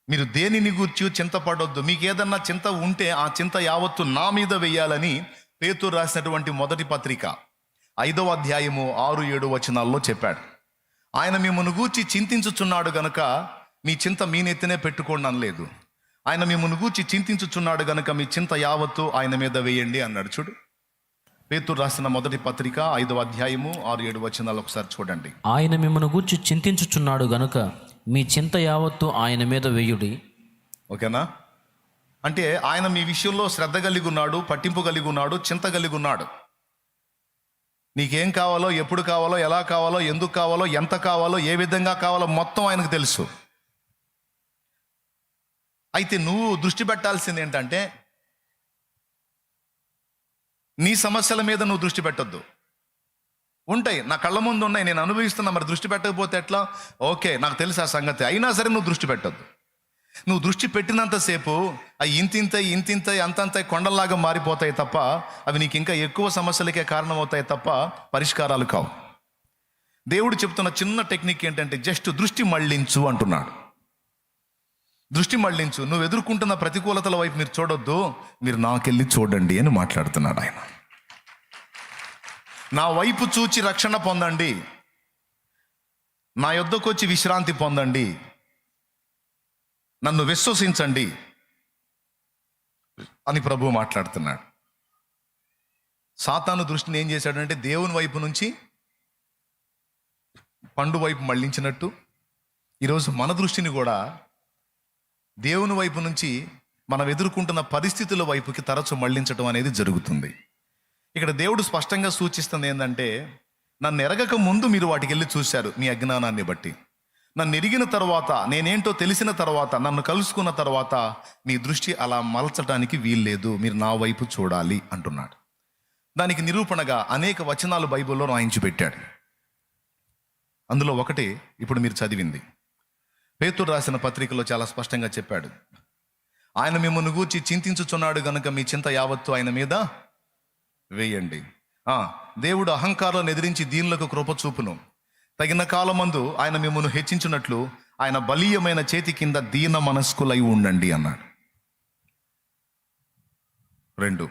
మీరు దేనిని గూర్చి చింతపడొద్దు. మీకు ఏదన్నా చింత ఉంటే ఆ చింత యావత్తు నా మీద వెయ్యాలని పేతురు రాసినటువంటి మొదటి పత్రిక 5వ అధ్యాయము 6-7 వచనాల్లో చెప్పాడు. ఆయన మిమ్మల్ని గూర్చి చింతించుచున్నాడు గనుక మీ చింత మీ నెత్తినే పెట్టుకోండి అనలేదు. ఆయన మిమ్మల్ని గూర్చి చింతించుచున్నాడు గనుక మీ చింత యావత్తు ఆయన మీద వేయండి అన్నాడు. చూడు, పేతురు రాసిన మొదటి పత్రిక 5వ అధ్యాయము 6-7 వచనాలు ఒకసారి చూడండి. ఆయన మిమ్మల్ని గూర్చి చింతించుచున్నాడు గనుక మీ చింత యావత్తు ఆయన మీద వేయుడి. ఓకేనా? అంటే ఆయన మీ విషయంలో శ్రద్ధ కలిగి ఉన్నాడు, పట్టింపు కలిగి ఉన్నాడు, చింత కలిగి ఉన్నాడు. నీకేం కావాలో, ఎప్పుడు కావాలో, ఎలా కావాలో, ఎందుకు కావాలో, ఎంత కావాలో, ఏ విధంగా కావాలో మొత్తం ఆయనకు తెలుసు. అయితే నువ్వు దృష్టి పెట్టాల్సింది ఏంటంటే నీ సమస్యల మీద నువ్వు దృష్టి పెట్టొద్దు. ఉంటాయి, నా కళ్ళ ముందు ఉన్నాయి, నేను అనుభవిస్తున్నా, మరి దృష్టి పెట్టకపోతే ఎట్లా? ఓకే, నాకు తెలుసు ఆ సంగతి, అయినా సరే నువ్వు దృష్టి పెట్టొద్దు. నువ్వు దృష్టి పెట్టినంతసేపు అవి ఇంతింత అంతంత కొండల్లాగా మారిపోతాయి తప్ప అవి నీకు ఇంకా ఎక్కువ సమస్యలకే కారణమవుతాయి తప్ప పరిష్కారాలు కావు. దేవుడు చెప్తున్న చిన్న టెక్నిక్ ఏంటంటే జస్ట్ దృష్టి మళ్ళించు అంటున్నాడు. దృష్టి మళ్ళించు. నువ్వు ఎదుర్కొంటున్న ప్రతికూలతల వైపు మీరు చూడొద్దు, మీరు నాకెళ్ళి చూడండి అని మాట్లాడుతున్నాడు ఆయన. నా వైపు చూచి రక్షణ పొందండి, నా యొద్దకు వచ్చి విశ్రాంతి పొందండి, నన్ను విశ్వసించండి అని ప్రభువు మాట్లాడుతున్నాడు. సాతాను దృష్టిని ఏం చేశాడంటే దేవుని వైపు నుంచి పండు వైపు మళ్ళించినట్టు ఈరోజు మన దృష్టిని కూడా దేవుని వైపు నుంచి మనం ఎదుర్కొంటున్న పరిస్థితుల వైపుకి తరచు మళ్ళించడం అనేది జరుగుతుంది. ఇక్కడ దేవుడు స్పష్టంగా సూచిస్తుంది ఏంటంటే, నన్ను ఎరగక ముందు మీరు వాటికి వెళ్ళి చూశారు మీ అజ్ఞానాన్ని బట్టి. నన్ను ఎరిగిన తర్వాత, నేనేంటో తెలిసిన తర్వాత, నన్ను కలుసుకున్న తర్వాత మీ దృష్టి అలా మలచడానికి వీల్లేదు, మీరు నా వైపు చూడాలి అంటున్నాడు. దానికి నిరూపణగా అనేక వచనాలు బైబిల్లో రాయించి పెట్టాడు. అందులో ఒకటి ఇప్పుడు మీరు చదివింది. పేతురు రాసిన పత్రికలో చాలా స్పష్టంగా చెప్పాడు, ఆయన మిమ్మల్ని గూర్చి చింతించుచున్నాడు గనుక మీ చింత యావత్తు ఆయన మీద వేయండి. దేవుడు అహంకారాలను ఎదిరించి దీనులకు కృప చూపును, తగిన కాలమందు ఆయన మిమ్మల్ని హెచ్చించినట్లు ఆయన బలీయమైన చేతి కింద దీన మనస్కులై ఉండండి అన్నాడు. 2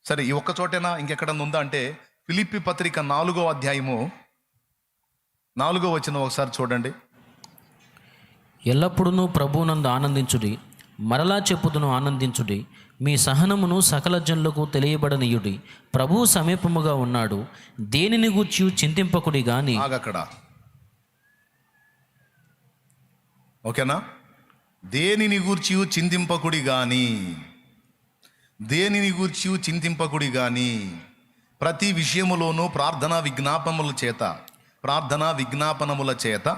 సరే, ఈ ఒక్క చోటేనా ఇంకెక్కడన్నా ఉందా అంటే ఫిలిప్పీ పత్రిక 4వ అధ్యాయము 4వ వచనం ఒకసారి చూడండి. ఎల్లప్పుడూ ప్రభువునందు ఆనందించుడి, మరలా చెప్పుదును ఆనందించుడి, మీ సహనమును సకల జనులకు తెలియబడనీయుడి, ప్రభువు సమీపముగా ఉన్నాడు, దేనిని గూర్చి చింతింపకుడి గాని. అక్కడ ఓకేనా? దేనిని గూర్చి చింతింపకుడి గాని, దేనిని గూర్చి చింతింపకుడి గాని, ప్రతి విషయములోనూ ప్రార్థనా విజ్ఞాపనముల చేత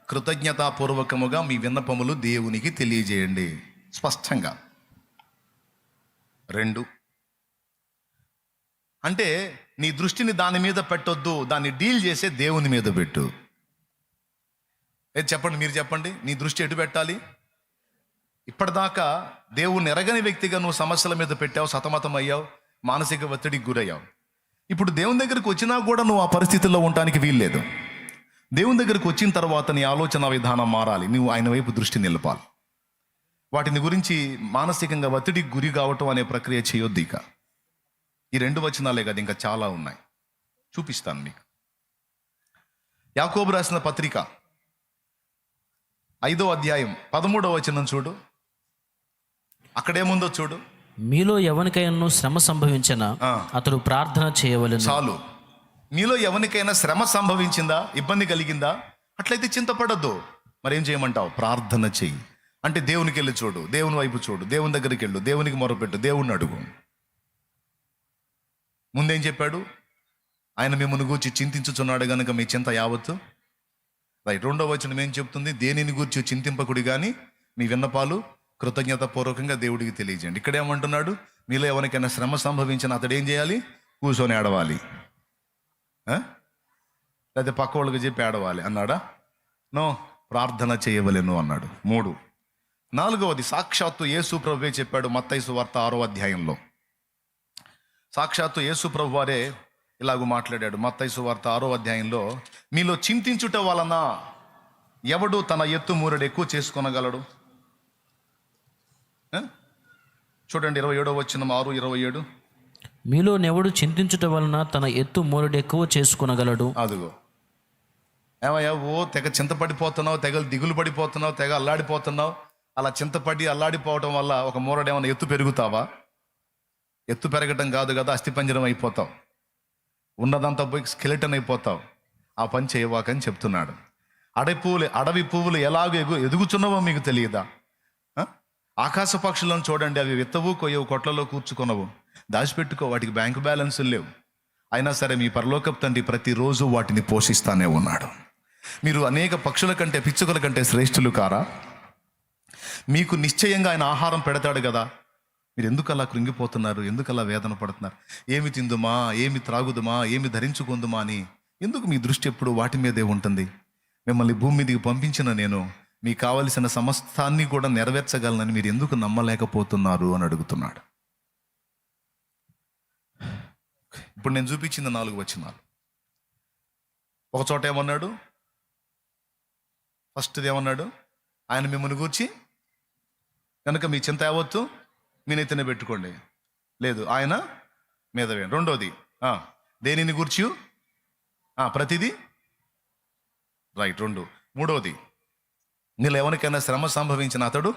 కృతజ్ఞతాపూర్వకముగా మీ విన్నపములు దేవునికి తెలియజేయండి. స్పష్టంగా 2 అంటే నీ దృష్టిని దాని మీద పెట్టొద్దు, దాన్ని డీల్ చేసే దేవుని మీద పెట్టు. చెప్పండి, మీరు చెప్పండి, నీ దృష్టి ఎటు పెట్టాలి? ఇప్పటిదాకా దేవుని ఎరగని వ్యక్తిగా నువ్వు సమస్యల మీద పెట్టావు, సతమతం అయ్యావు, మానసిక ఒత్తిడికి గురయ్యావు. ఇప్పుడు దేవుని దగ్గరికి వచ్చినా కూడా నువ్వు ఆ పరిస్థితుల్లో ఉండటానికి వీల్లేదు. దేవుని దగ్గరికి వచ్చిన తర్వాత నీ ఆలోచన విధానం మారాలి, నువ్వు ఆయన వైపు దృష్టి నిలపాలి. వాటిని గురించి మానసికంగా ఒత్తిడికి గురి కావటం అనే ప్రక్రియ చేయొద్దు. ఇక ఈ 2 వచనాలే కదా, ఇంకా చాలా ఉన్నాయి, చూపిస్తాను మీకు. యాకోబు రాసిన పత్రిక 5వ అధ్యాయం 13వ వచనం చూడు, అక్కడేముందో చూడు. మీలో ఎవరికైనా శ్రమ సంభవించినా అతడు ప్రార్థన చేయవలెను. చాలు. మీలో ఎవరికైనా శ్రమ సంభవించిందా, ఇబ్బంది కలిగిందా, అట్లయితే చింతపడద్దు. మరేం చేయమంటావు? ప్రార్థన చెయ్యి. అంటే దేవునికి వెళ్ళి చూడు, దేవుని వైపు చూడు, దేవుని దగ్గరికి వెళ్ళు, దేవునికి మొరపెట్టు, దేవుణ్ణి అడుగు. ముందేం చెప్పాడు? ఆయన మిమ్మల్ని గూర్చి చింతించుచున్నాడు కనుక మీ చింత యావత్తు. రైట్. 2వ వచనం ఏం చెప్తుంది? దేనిని గూర్చి చింతింపకుడి కానీ మీ విన్నపాలు కృతజ్ఞత పూర్వకంగా దేవుడికి తెలియజేయండి. ఇక్కడేమంటున్నాడు? మీలో ఎవరికైనా శ్రమ సంభవించిన అతడు ఏం చేయాలి? కూర్చొని ఏడవాలి, లేకపోతే పక్క వాళ్ళకి చెప్పి ఏడవాలి అన్నాడా? నో, ప్రార్థన చేయవలెను అన్నాడు. 3. 4వది సాక్షాత్తు యేసు ప్రభువే చెప్పాడు. మత్తయి సువార్త 6వ అధ్యాయంలో సాక్షాత్తు యేసు ప్రభు వారే ఇలాగూ మాట్లాడాడు. మత్తయి సువార్త 6వ అధ్యాయంలో, మీలో చింతించుట వలన ఎవడు తన ఎత్తు మూరడు ఎక్కువ చేసుకొనగలడు? చూడండి 27వ వచనం 6:27. మీలో నెవడు చింతించుట వలన తన ఎత్తు మూరడు ఎక్కువ చేసుకొనగలడు. అదిగో ఏమయ్యా, తెగ చింతపడిపోతున్నావు, తెగ దిగులు పడిపోతున్నావు, తెగ అల్లాడిపోతున్నావు. అలా చింతపడి అల్లాడిపోవటం వల్ల ఒక మూరడు ఏమన్నా ఎత్తు పెరుగుతావా? ఎత్తు పెరగటం కాదు కదా, అస్థిపంజరం అయిపోతావు, ఉన్నదంతా పోయి స్కెలిటన్ అయిపోతావు. ఆ పని చేయవాకని చెప్తున్నాడు. అడవి పువ్వులు ఎలాగ ఎదుగుచున్నావో మీకు తెలియదా? ఆకాశ పక్షులను చూడండి, అవి విత్తవు, కొయ్యవు, కొట్లలో కూర్చుకొనవు, దాచిపెట్టుకో, వాటికి బ్యాంకు బ్యాలెన్సులు లేవు. అయినా సరే మీ పరలోకపు తండ్రి ప్రతిరోజు వాటిని పోషిస్తానే ఉన్నాడు. మీరు అనేక పక్షుల కంటే, పిచ్చుకల కంటే శ్రేష్ఠులు కారా? మీకు నిశ్చయంగా ఆయన ఆహారం పెడతాడు కదా. మీరు ఎందుకు అలా కృంగిపోతున్నారు? ఎందుకు అలా వేదన పడుతున్నారు? ఏమి తిందుమా, ఏమి త్రాగుదుమా, ఏమి ధరించుకుందుమా అని ఎందుకు మీ దృష్టి ఎప్పుడు వాటి మీదే ఉంటుంది? మిమ్మల్ని భూమి మీదకి పంపించిన నేను మీకు కావలసిన సమస్తాన్ని కూడా నెరవేర్చగలనని మీరు ఎందుకు నమ్మలేకపోతున్నారు అని అడుగుతున్నాడు. ఇప్పుడు నేను చూపించిన 4 వచనాలు. ఒక చోట ఏమన్నాడు? ఫస్ట్ది ఏమన్నాడు? ఆయన మిమ్మల్ని గూర్చి కనుక మీ చింత యావత్తు మీ నెత్తిన పెట్టుకోండి, లేదు ఆయన మీద వేయండి. రెండోది దేనిని గూర్చి? ప్రతిదీ రైట్, 2. మూడోది నీళ్ళు ఎవరికైనా శ్రమ సంభవించిన అతడు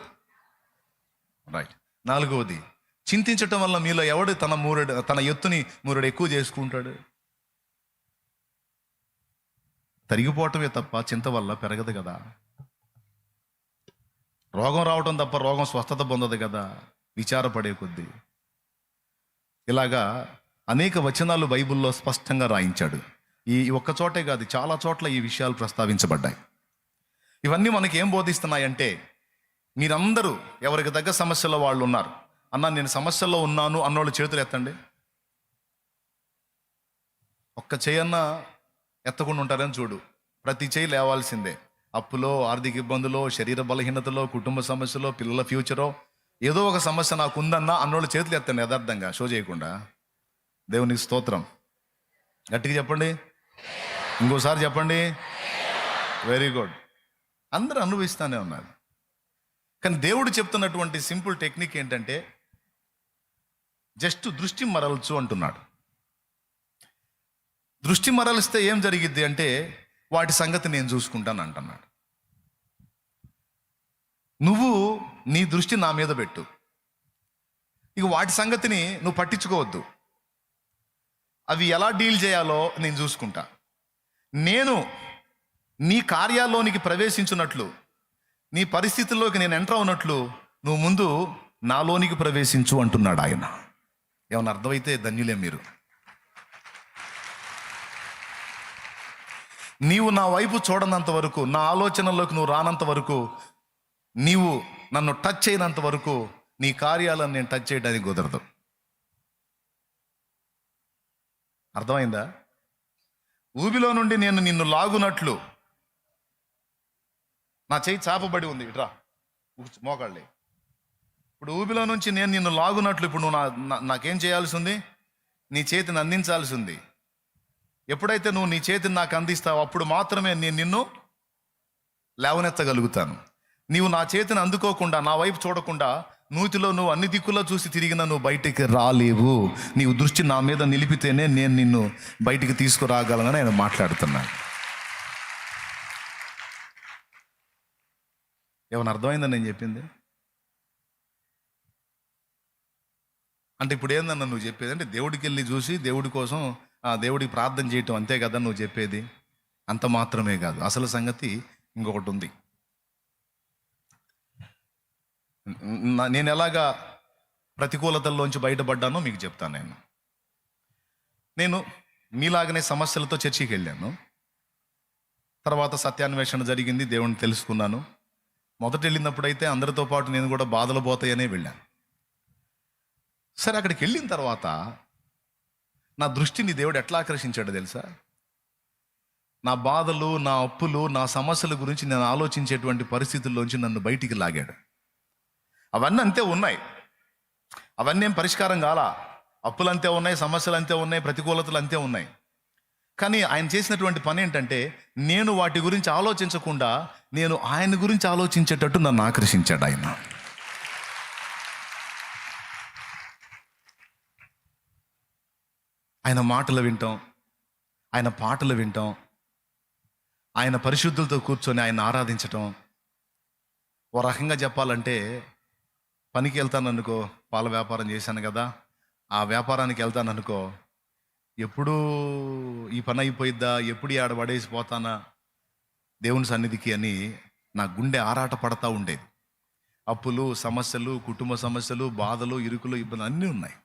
రైట్. 4వది చింతించటం వల్ల మీలో ఎవడు తన ఎత్తుని మూరెడు ఎక్కువ చేసుకుంటాడు? తరిగిపోవటమే తప్ప చింత వల్ల పెరగదు కదా. రోగం రావటం తప్ప రోగం స్వస్థత పొందదు కదా, విచారపడే కొద్దీ. ఇలాగా అనేక వచనాలు బైబిల్లో స్పష్టంగా రాయించాడు. ఈ ఒక్క చోటే కాదు, చాలా చోట్ల ఈ విషయాలు ప్రస్తావించబడ్డాయి. ఇవన్నీ మనకి ఏం బోధిస్తున్నాయంటే, మీరందరూ ఎవరికి తగ్గ సమస్యలో వాళ్ళు ఉన్నారు. అన్నా నేను సమస్యల్లో ఉన్నాను అన్నోళ్ళు చేతులు ఎత్తండి. ఒక్క చేయన్నా ఎత్తకుండా ఉంటారని చూడు. ప్రతి చేయి లేవాల్సిందే. అప్పులో, ఆర్థిక ఇబ్బందులో, శరీర బలహీనతలో, కుటుంబ సమస్యలో, పిల్లల ఫ్యూచరో, ఏదో ఒక సమస్య నాకు ఉందన్నా అన్నోళ్ళు చేతులు ఎత్తండి యథార్థంగా, షో చేయకుండా. దేవునికి స్తోత్రం. గట్టిగా చెప్పండి, ఇంకోసారి చెప్పండి. Very good. అందరూ అనుభవిస్తూనే ఉన్నారు. కానీ దేవుడు చెప్తున్నటువంటి సింపుల్ టెక్నిక్ ఏంటంటే, జస్ట్ దృష్టి మరల్చు అంటున్నాడు. దృష్టి మరలిస్తే ఏం జరిగిద్ది అంటే, వాటి సంగతి నేను చూసుకుంటాను అంటున్నాడు. నువ్వు నీ దృష్టి నా మీద పెట్టు, ఇక వాటి సంగతిని నువ్వు పట్టించుకోవద్దు. అవి ఎలా డీల్ చేయాలో నేను చూసుకుంటా. నేను నీ కార్యాల్లోనికి ప్రవేశించున్నట్లు, నీ పరిస్థితుల్లోకి నేను ఎంటర్ అవునట్లు నువ్వు ముందు నాలోనికి ప్రవేశించు అంటున్నాడు ఆయన. ఏమన్నా అర్థమైతే ధన్యులే మీరు. నీవు నా వైపు చూడనంత వరకు, నా ఆలోచనల్లోకి నువ్వు రానంత వరకు, నీవు నన్ను టచ్ చేయనంత వరకు నీ కార్యాలను నేను టచ్ చేయడానికి కుదరదు. అర్థమైందా? ఊబిలో నుండి నేను నిన్ను లాగునట్లు, నా చేయి చాపబడి ఉంది, ఇట్రా మోకాళ్ళే. ఇప్పుడు ఊబిలో నుంచి నేను నిన్ను లాగునట్లు ఇప్పుడు నువ్వు నాకేం చేయాల్సి ఉంది? నీ చేతిని అందించాల్సి ఉంది. ఎప్పుడైతే నువ్వు నీ చేతిని నాకు అందిస్తావో అప్పుడు మాత్రమే నేను నిన్ను లేవనెత్తగలుగుతాను. నీవు నా చేతిని అందుకోకుండా, నా వైపు చూడకుండా, నూతిలో నువ్వు అన్ని దిక్కుల్లో చూసి తిరిగినా నువ్వు బయటికి రాలేవు. నీవు దృష్టి నా మీద నిలిపితేనే నేను నిన్ను బయటికి తీసుకురాగలనని ఆయన మాట్లాడుతున్నాను. ఏమైనా అర్థమైందని నేను చెప్పింది? అంటే ఇప్పుడు ఏందన్నా నువ్వు చెప్పేది? అంటే దేవుడికి వెళ్ళి చూసి దేవుడి కోసం దేవుడికి ప్రార్థన చేయటం అంతే కదా నువ్వు చెప్పేది? అంత మాత్రమే కాదు, అసలు సంగతి ఇంకొకటి ఉంది. నేను ఎలాగా ప్రతికూలతల్లోంచి బయటపడ్డానో మీకు చెప్తాను. నేను మీలాగనే సమస్యలతో చర్చికి వెళ్ళాను. తర్వాత సత్యాన్వేషణ జరిగింది, దేవుడిని తెలుసుకున్నాను. మొదట వెళ్ళినప్పుడైతే అందరితో పాటు నేను కూడా బాధలు పోతాయనే వెళ్ళాను. సరే, అక్కడికి వెళ్ళిన తర్వాత నా దృష్టిని దేవుడు ఎట్లా ఆకర్షించాడో తెలుసా? నా బాధలు, నా అప్పులు, నా సమస్యల గురించి నేను ఆలోచించేటువంటి పరిస్థితుల్లోంచి నన్ను బయటికి లాగాడు. అవన్నీ అంతే ఉన్నాయి, అవన్నీ ఏం పరిష్కారం కాలా. అప్పులు అంతే ఉన్నాయి, సమస్యలు అంతే ఉన్నాయి, ప్రతికూలతలు అంతే ఉన్నాయి. కానీ ఆయన చేసినటువంటి పని ఏంటంటే, నేను వాటి గురించి ఆలోచించకుండా నేను ఆయన గురించి ఆలోచించేటట్టు నన్ను ఆకర్షించాడు ఆయన. ఆయన మాటలు వింటాం, ఆయన పాటలు వింటాం, ఆయన పరిశుద్ధులతో కూర్చొని ఆయన ఆరాధించటం. ఓ రకంగా చెప్పాలంటే పనికి వెళ్తాననుకో, పాల వ్యాపారం చేశాను కదా, ఆ వ్యాపారానికి వెళ్తాననుకో, ఎప్పుడు ఈ పని అయిపోయిద్దా, ఎప్పుడు ఆడ పడేసి పోతానా దేవుని సన్నిధికి అని నా గుండె ఆరాట పడతా ఉండేది. అప్పులు, సమస్యలు, కుటుంబ సమస్యలు, బాధలు, ఇరుకులు, ఇబ్బందులు అన్నీ ఉన్నాయి.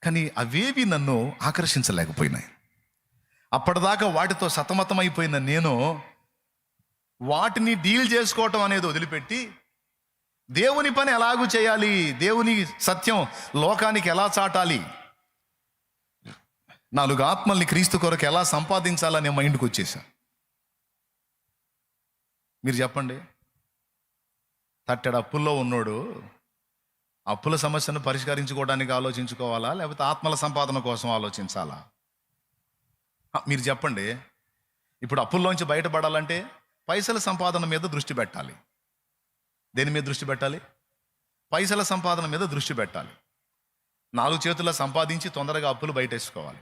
కానీ అవేవి నన్ను ఆకర్షించలేకపోయినాయి. అప్పటిదాకా వాటితో సతమతమైపోయిన నేను వాటిని డీల్ చేసుకోవటం అనేది వదిలిపెట్టి దేవుని పని ఎలాగూ చేయాలి, దేవుని సత్యం లోకానికి ఎలా చాటాలి, 4 ఆత్మల్ని క్రీస్తు కొరకు ఎలా సంపాదించాలనే మైండ్కి వచ్చేసా. మీరు చెప్పండి, తట్టెడు అప్పుల్లో ఉన్నోడు అప్పుల సమస్యను పరిష్కరించుకోవడానికి ఆలోచించుకోవాలా, లేకపోతే ఆత్మల సంపాదన కోసం ఆలోచించాలా? మీరు చెప్పండి. ఇప్పుడు అప్పుల్లోంచి బయటపడాలంటే పైసల సంపాదన మీద దృష్టి పెట్టాలి. దేని మీద దృష్టి పెట్టాలి? పైసల సంపాదన మీద దృష్టి పెట్టాలి. 4 చేతుల్లో సంపాదించి తొందరగా అప్పులు బయటేసుకోవాలి.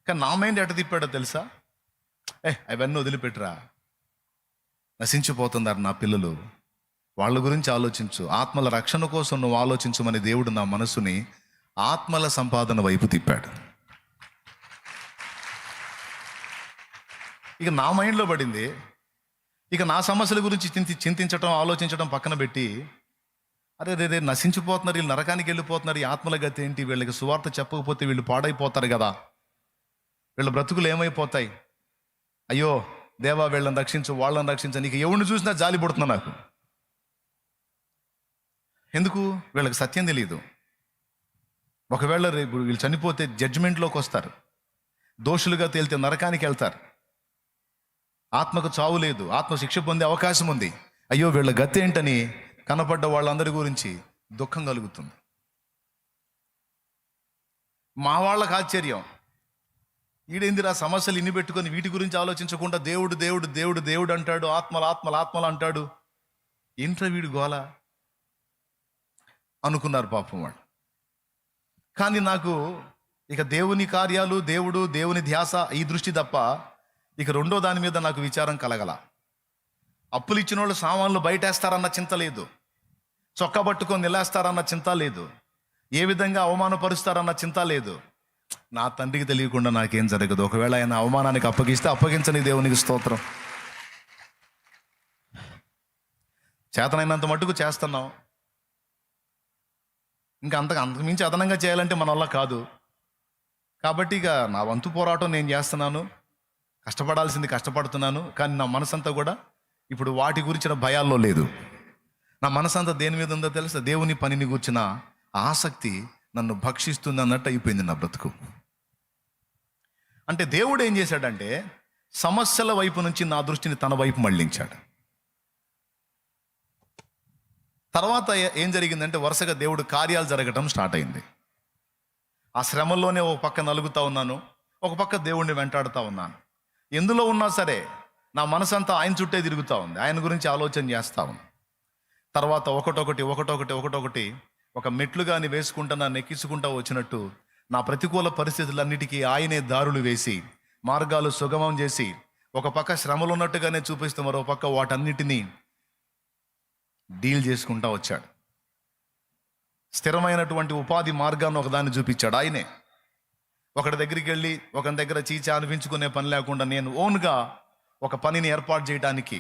కానీ నా మైండ్ ఎట తిప్పాడో తెలుసా? అవన్నీ వదిలిపెట్టురా, నశించిపోతున్నారు నా పిల్లలు, వాళ్ళ గురించి ఆలోచించు, ఆత్మల రక్షణ కోసం నువ్వు ఆలోచించమని దేవుడు నా మనసుని ఆత్మల సంపాదన వైపు తిప్పాడు. ఇక నా మైండ్లో పడింది, ఇక నా సమస్యల గురించి చింతించడం, ఆలోచించడం పక్కన పెట్టి, అరే రే నశించిపోతున్నారు, వీళ్ళు నరకానికి వెళ్ళిపోతున్నారు, ఈ ఆత్మల గతి ఏంటి, వీళ్ళకి సువార్త చెప్పకపోతే వీళ్ళు పాడైపోతారు కదా, వీళ్ళ బ్రతుకులు ఏమైపోతాయి, అయ్యో దేవా వీళ్ళని రక్షించు, వాళ్ళని రక్షించు, నీకు ఎవరిని చూసినా జాలి పడుతున్నా నాకు. ఎందుకు? వీళ్ళకి సత్యం తెలియదు. ఒకవేళ రేపు వీళ్ళు చనిపోతే జడ్జిమెంట్లోకి వస్తారు, దోషులుగా తేలితే నరకానికి వెళ్తారు, ఆత్మకు చావు లేదు, ఆత్మ శిక్ష పొందే అవకాశం ఉంది. అయ్యో వీళ్ళ గతి ఏంటని కనపడ్డ వాళ్ళందరి గురించి దుఃఖం కలుగుతుంది. మా వాళ్ళకి ఆశ్చర్యం, ఈడేందిరా సమస్యలు ఇన్ని పెట్టుకొని వీటి గురించి ఆలోచించకుండా దేవుడు దేవుడు దేవుడు దేవుడు అంటాడు, ఆత్మలు ఆత్మలు ఆత్మలు అంటాడు, ఏంట్రా వీడు గోల అనుకున్నారు పాపం వాళ్ళు. కానీ నాకు ఇక దేవుని కార్యాలు, దేవుడు, దేవుని ధ్యాస, ఈ దృష్టి తప్ప ఇక రెండో దాని మీద నాకు విచారం కలగల. అప్పులు ఇచ్చిన వాళ్ళు సామాన్లు బయటేస్తారన్న చింత లేదు, చొక్కా పట్టుకొని నిలేస్తారన్న చింత లేదు, ఏ విధంగా అవమానపరుస్తారన్న చింత లేదు. నా తండ్రికి తెలియకుండా నాకేం జరగదు. ఒకవేళ ఆయన అవమానానికి అప్పగిస్తే అప్పగించని దేవునికి స్తోత్రం. చేతనైనంత మట్టుకు చేస్తున్నాం, ఇంకా అంతకు మించి అదనంగా చేయాలంటే మన వల్ల కాదు. కాబట్టి ఇక నా వంతు పోరాటం నేను చేస్తున్నాను, కష్టపడాల్సింది కష్టపడుతున్నాను. కానీ నా మనసంతా కూడా ఇప్పుడు వాటి గురించిన భయాల్లో లేదు. నా మనసంతా దేని మీద ఉందో తెలుసా? దేవుని పనిని గురించిన ఆసక్తి నన్ను భక్షిస్తుంది అన్నట్టు అయిపోయింది నా బ్రతుకు. అంటే దేవుడు ఏం చేశాడంటే సమస్యల వైపు నుంచి నా దృష్టిని తన వైపు మళ్ళించాడు. తర్వాత ఏం జరిగిందంటే వరుసగా దేవుడు కార్యాలు జరగటం స్టార్ట్ అయింది. ఆ శ్రమల్లోనే ఒక పక్క నలుగుతూ ఉన్నాను, ఒక పక్క దేవుణ్ణి వెంటాడుతూ ఉన్నాను. ఎందులో ఉన్నా సరే నా మనసంతా ఆయన చుట్టే తిరుగుతూ ఉంది, ఆయన గురించి ఆలోచన చేస్తూ ఉంది. తర్వాత ఒకటొకటి ఒక మెట్లుగాని వేసుకుంటా నన్ను ఎక్కించుకుంటా వచ్చినట్టు నా ప్రతికూల పరిస్థితులన్నిటికీ ఆయనే దారులు వేసి మార్గాలు సుగమం చేసి, ఒక పక్క శ్రమలు ఉన్నట్టుగానే చూపిస్తూ మరో పక్క వాటన్నిటినీ డీల్ చేసుకుంటా వచ్చాడు. స్థిరమైనటువంటి ఉపాధి మార్గాన్ని ఒకదాన్ని చూపించాడు ఆయనే. ఒకటి దగ్గరికి వెళ్ళి ఒకరి దగ్గర చీచా అనిపించుకునే పని లేకుండా నేను ఓన్గా ఒక పనిని ఏర్పాటు చేయడానికి,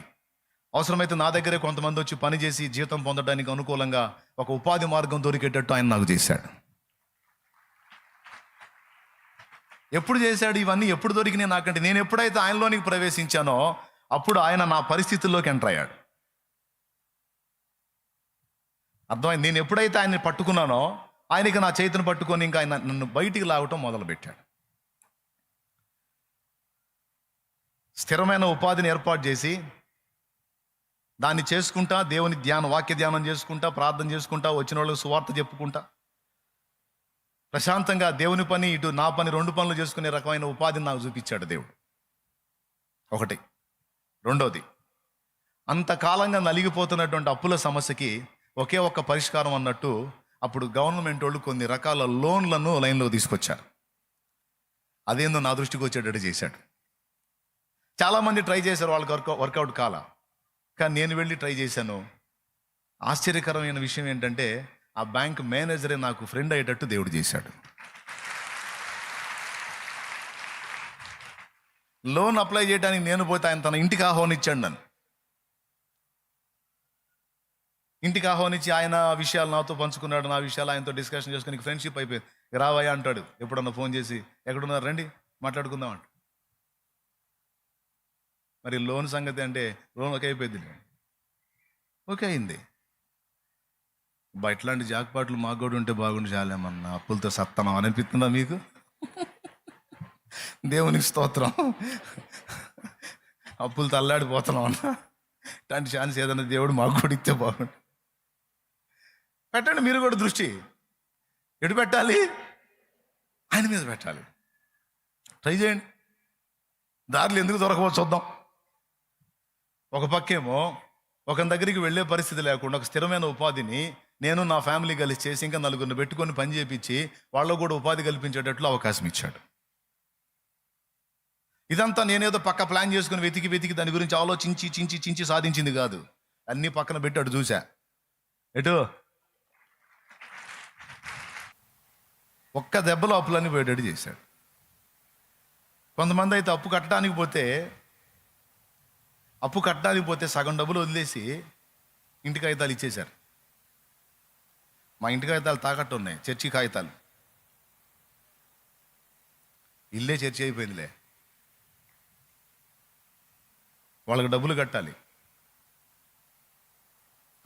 అవసరమైతే నా దగ్గరే కొంతమంది వచ్చి పని చేసి జీతం పొందడానికి అనుకూలంగా ఒక ఉపాధి మార్గం దొరికేటట్టు ఆయన నాకు చేశాడు. ఎప్పుడు చేశాడు ఇవన్నీ? ఎప్పుడు దొరికినాయి నాకంటే? నేను ఎప్పుడైతే ఆయనలోనికి ప్రవేశించానో అప్పుడు ఆయన నా పరిస్థితుల్లోకి ఎంటర్ అయ్యాడు. అర్థమైంది? నేను ఎప్పుడైతే ఆయన్ని పట్టుకున్నానో ఆయనకి నా చేతిని పట్టుకొని ఇంకా ఆయన నన్ను బయటికి లాగటం మొదలుపెట్టాడు. స్థిరమైన ఉపాధిని ఏర్పాటు చేసి దాన్ని చేసుకుంటా, దేవుని వాక్య ధ్యానం చేసుకుంటా, ప్రార్థన చేసుకుంటా, వచ్చిన వాళ్ళకి సువార్త చెప్పుకుంటా, ప్రశాంతంగా దేవుని పని ఇటు నా పని 2 పనులు చేసుకునే రకమైన ఉపాధిని నాకు చూపించాడు దేవుడు. ఒకటి. రెండోది, అంతకాలంగా నలిగిపోతున్నటువంటి అప్పుల సమస్యకి ఒకే ఒక్క పరిష్కారం అన్నట్టు అప్పుడు గవర్నమెంట్ వాళ్ళు కొన్ని రకాల లోన్లను లైన్లో తీసుకొచ్చారు. అదేందో నా దృష్టికి వచ్చేటట్టు చేశాడు. చాలామంది ట్రై చేశారు, వాళ్ళకి వర్కౌట్ కాల. కానీ నేను వెళ్ళి ట్రై చేశాను. ఆశ్చర్యకరమైన విషయం ఏంటంటే ఆ బ్యాంక్ మేనేజరే నాకు ఫ్రెండ్ అయ్యేటట్టు దేవుడు చేశాడు. లోన్ అప్లై చేయడానికి నేను పోతే ఆయన తన ఇంటికి ఆహ్వానించాడు. నన్ను ఇంటికి ఆహ్వానించి ఆయన విషయాలు నాతో పంచుకున్నాడు, నా విషయాలు ఆయనతో డిస్కషన్ చేసుకుని ఫ్రెండ్షిప్ అయిపోయింది. రావయ్యా అంటాడు ఎప్పుడన్నా ఫోన్ చేసి, ఎక్కడున్నారు రండి మాట్లాడుకుందాం అంట. మరి లోన్ సంగతి అంటే లోన్ ఓకే అయిపోయింది, ఓకే అయింది. ఇట్లాంటి జాక్పాట్లు మాకు కూడా ఉంటే బాగుండి చాలేమన్నా, అప్పులతో సత్తనం అనిపిస్తుందా మీకు? దేవునికి స్తోత్రం. అప్పులతో అల్లాడిపోతున్నాం అన్న, ఇట్లాంటి ఛాన్స్ ఏదన్నా దేవుడు మాకు కూడా ఇస్తే బాగుండు. పెట్టండి మీరు కూడా దృష్టి. ఎటు పెట్టాలి? ఆయన మీద పెట్టాలి. ట్రై చేయండి, దారిలో ఎందుకు దొరకవచ్చు చూద్దాం. ఒక పక్కేమో ఒక దగ్గరికి వెళ్ళే పరిస్థితి లేకుండా ఒక స్థిరమైన ఉపాధిని నేను నా ఫ్యామిలీ కలిసి చేసి ఇంకా నలుగురిని పెట్టుకొని పని చేపించి వాళ్ళకు కూడా ఉపాధి కల్పించేటట్లు అవకాశం ఇచ్చాడు. ఇదంతా నేనేదో పక్క ప్లాన్ చేసుకుని వెతికి దాని గురించి ఆలోచించి చించి సాధించింది కాదు. అన్నీ పక్కన పెట్టి అటు చూసా, ఎటు ఒక్క దెబ్బలో అప్పులన్నీ పోయేటట్టు చేశాడు. కొంతమంది అయితే అప్పు కట్టడానికి పోతే సగం డబ్బులు వదిలేసి ఇంటి కాగితాలు ఇచ్చేశారు. మా ఇంటి కాగితాలు తాకట్టు ఉన్నాయి, చర్చి కాగితాలు. ఇల్లే చర్చి అయిపోయిందిలే, వాళ్ళకి డబ్బులు కట్టాలి.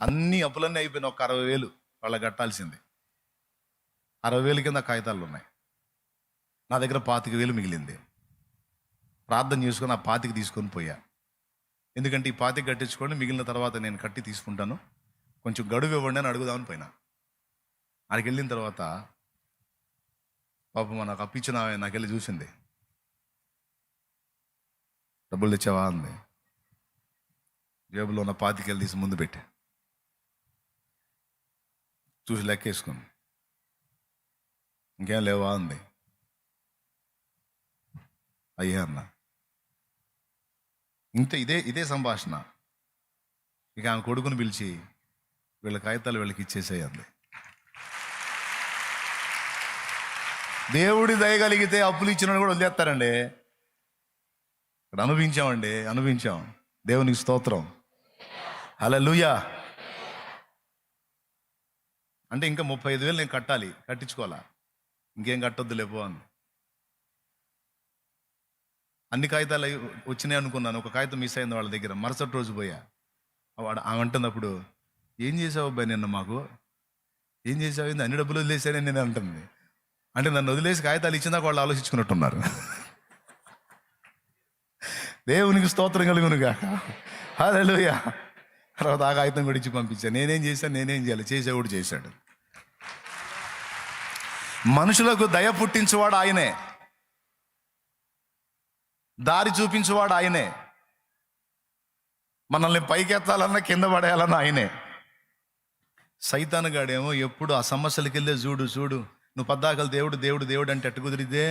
అన్ని అప్పులన్నీ అయిపోయినాయి. ఒక 60,000 వాళ్ళకి కట్టాల్సింది. 60,000 కింద కాగితాలు ఉన్నాయి. నా దగ్గర 25,000 మిగిలింది. ప్రార్థన చేసుకొని ఆ 25 తీసుకొని పోయా. ఎందుకంటే ఈ 25 కట్టించుకోండి, మిగిలిన తర్వాత నేను కట్టి తీసుకుంటాను, కొంచెం గడువు ఇవ్వండి అని అడుగుదామని పోయినా. ఆడికి వెళ్ళిన తర్వాత పాపం నాకు అప్పించిన నాకు వెళ్ళి చూసింది. డబ్బులు తెచ్చావా అంది. జేబులో ఉన్న 25,000 తీసి ముందు పెట్టి చూసి లెక్కేసుకుని, ఇంకేం లేవా అంది. అయ్యా అన్న. ఇదే సంభాషణ. ఇక ఆమె కొడుకుని పిలిచి వీళ్ళ కాగితాలు వీళ్ళకి ఇచ్చేసేయి అంది. దేవుడి దయగలిగితే అప్పులు ఇచ్చిన కూడా వదిలేస్తారండి. ఇక్కడ అనుభవించాం. దేవునికి స్తోత్రం, హల్లెలూయా. అంటే ఇంకా 35,000 నేను కట్టించుకోవాలా, ఇంకేం కట్టొద్దు లేపో అంది. అన్ని కాగితాలు వచ్చినాయి అనుకున్నాను, ఒక కాగితం మిస్ అయింది వాళ్ళ దగ్గర. మరుసటి రోజు పోయా. ఆమె అంటున్నప్పుడు, ఏం చేసావు అబ్బాయి నిన్న మాకు, ఏం చేసావు, అన్ని డబ్బులు వదిలేసానని నేను అంటుంది. అంటే నన్ను వదిలేసి కాగితాలు ఇచ్చిందాక వాళ్ళు ఆలోచించుకున్నట్టున్నారు. దేవునికి స్తోత్రం కలుగునుగా, హల్లెలూయా. తర్వాత ఆ కాగితం కూడా ఇచ్చి పంపించాను. నేనేం చేయాలి, చేసేవాడు చేశాడు. మనుషులకు దయ పుట్టించేవాడు ఆయనే, దారి చూపించేవాడు ఆయనే, మనల్ని పైకెత్తాలన్నా కింద పడేయాలన్నా ఆయనే. సైతాను గాడేమో ఎప్పుడు ఆ సమస్యలకి వెళ్ళే చూడు నువ్వు పద్దాకలు దేవుడు అంటే ఎట్టు కుదిరితే,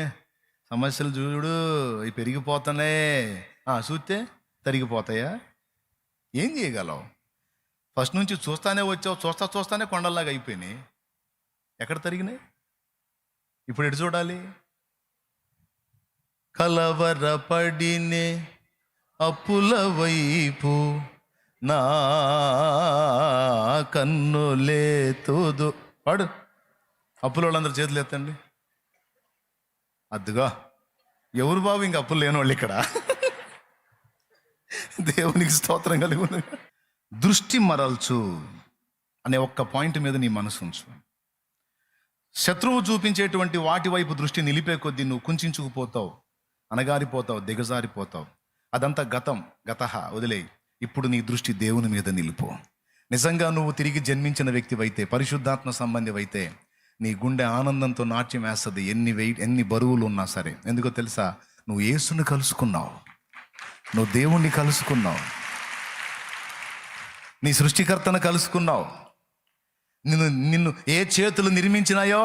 సమస్యలు చూడు అవి పెరిగిపోతానే, చూస్తే తరిగిపోతాయా, ఏం చేయగలవు? ఫస్ట్ నుంచి చూస్తానే వచ్చావు, చూస్తానే కొండల్లాగా అయిపోయినాయి. ఎక్కడ తరిగినాయి? ఇప్పుడు ఎటు చూడాలి? కలవరపడినే అప్పుల వైపు నా కన్నులే తోదు. వాడు అప్పుల వాళ్ళందరూ చేతులు ఎత్తండి. అద్దుగా ఎవరు బాబు ఇంక అప్పులు లేని వాళ్ళు ఇక్కడ? దేవునికి స్తోత్రం కలుగును. దృష్టి మరల్చు అనే ఒక్క పాయింట్ మీద నీ మనసు ఉంచు. శత్రువు చూపించేటువంటి వాటి వైపు దృష్టి నిలిపే కొద్దీ నువ్వు కుంచుకుపోతావు, అనగారిపోతావు, దిగజారిపోతావు. అదంతా గతహ వదిలేయి. ఇప్పుడు నీ దృష్టి దేవుని మీద నిలుపు. నిజంగా నువ్వు తిరిగి జన్మించిన వ్యక్తివైతే, పరిశుద్ధాత్మ సంబంధివైతే, నీ గుండె ఆనందంతో నాట్యం వేస్తుంది, ఎన్ని బరువులు ఉన్నా సరే. ఎందుకో తెలుసా? నువ్వు యేసుని కలుసుకున్నావు, నువ్వు దేవుణ్ణి కలుసుకున్నావు, నీ సృష్టికర్తను కలుసుకున్నావు. నిన్ను ఏ చేతులు నిర్మించినాయో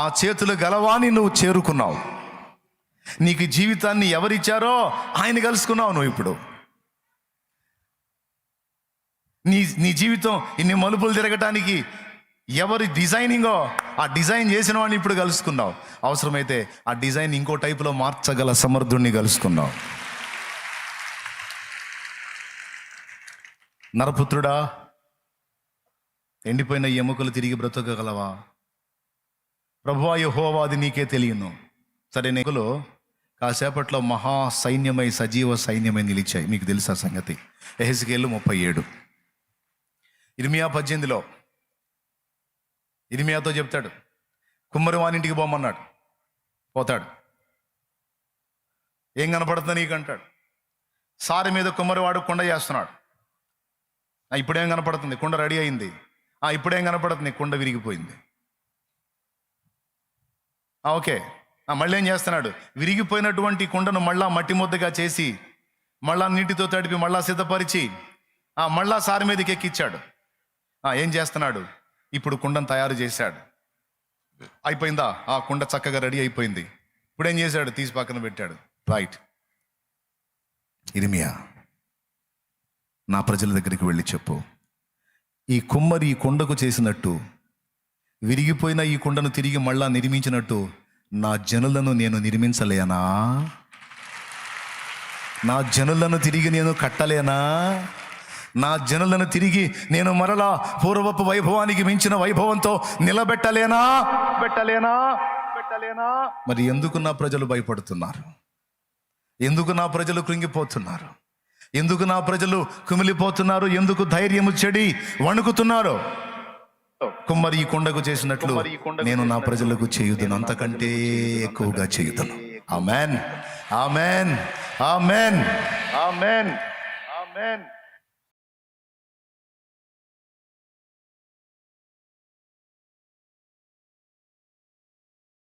ఆ చేతులు గలవాని నువ్వు చేరుకున్నావు. నీకు జీవితాన్ని ఎవరిచ్చారో ఆయన కలుసుకున్నావు నువ్వు ఇప్పుడు. నీ జీవితం ఇన్ని మలుపులు తిరగటానికి ఎవరి డిజైనింగో ఆ డిజైన్ చేసిన వాడిని ఇప్పుడు కలుసుకున్నావు. అవసరమైతే ఆ డిజైన్ ఇంకో టైపులో మార్చగల సమర్థుడిని కలుసుకున్నావు. నరపుత్రుడా, ఎండిపోయిన ఎముకలు తిరిగి బ్రతకగలవా? ప్రభువా యెహోవా, అది నీకే తెలియను. సరే, నెగులు కాసేపట్లో మహా సైన్యమై సజీవ సైన్యమై నిలిచాయి. మీకు తెలుసా సంగతి? యెహెజ్కేలు 37. ఇర్మియా 18లో ఇర్మియాతో చెప్తాడు, కుమ్మరి వానింటికి పోమన్నాడు. పోతాడు. ఏం కనపడుతుంది నీకు అంటాడు. సారి మీద కుమ్మరివాడు కుండ చేస్తున్నాడు. ఇప్పుడేం కనపడుతుంది? కుండ రెడీ అయింది. ఇప్పుడేం కనపడుతుంది? కుండ విరిగిపోయింది. ఓకే, మళ్ళీ ఏం చేస్తున్నాడు? విరిగిపోయినటువంటి కుండను మళ్ళా మట్టి ముద్దగా చేసి, మళ్ళా నీటితో తడిపి, మళ్ళా సిద్ధపరిచి, మళ్ళా సారి మీదకి ఎక్కిచ్చాడు. ఏం చేస్తున్నాడు? ఇప్పుడు కుండను తయారు చేశాడు. అయిపోయిందా? ఆ కుండ చక్కగా రెడీ అయిపోయింది. ఇప్పుడు ఏం చేశాడు? తీసి పక్కన పెట్టాడు. రైట్. ఇర్మియా, నా ప్రజల దగ్గరికి వెళ్ళి చెప్పు, ఈ కుమ్మరి ఈ కుండకు చేసినట్టు, విరిగిపోయిన ఈ కుండను తిరిగి మళ్ళా నిర్మించినట్టు నా జనులను నేను నిర్మించలేనా? నా జనులను తిరిగి నేను కట్టలేనా? నా జనులను తిరిగి నేను మరలా పూర్వపు వైభవానికి మించిన వైభవంతో నిలబెట్టలేనా? మరి ఎందుకు నా ప్రజలు భయపడుతున్నారు? ఎందుకు నా ప్రజలు కృంగిపోతున్నారు? ఎందుకు నా ప్రజలు కుమిలిపోతున్నారు? ఎందుకు ధైర్యము చెడి వణుకుతున్నారు? కుమ్మరి ఈ కొండకు చేసినట్లు నేను నా ప్రజలకు చేయుదును, అంతకంటే ఎక్కువగా చేయుదును. ఆమేన్, ఆమేన్, ఆమేన్, ఆమేన్, ఆమేన్.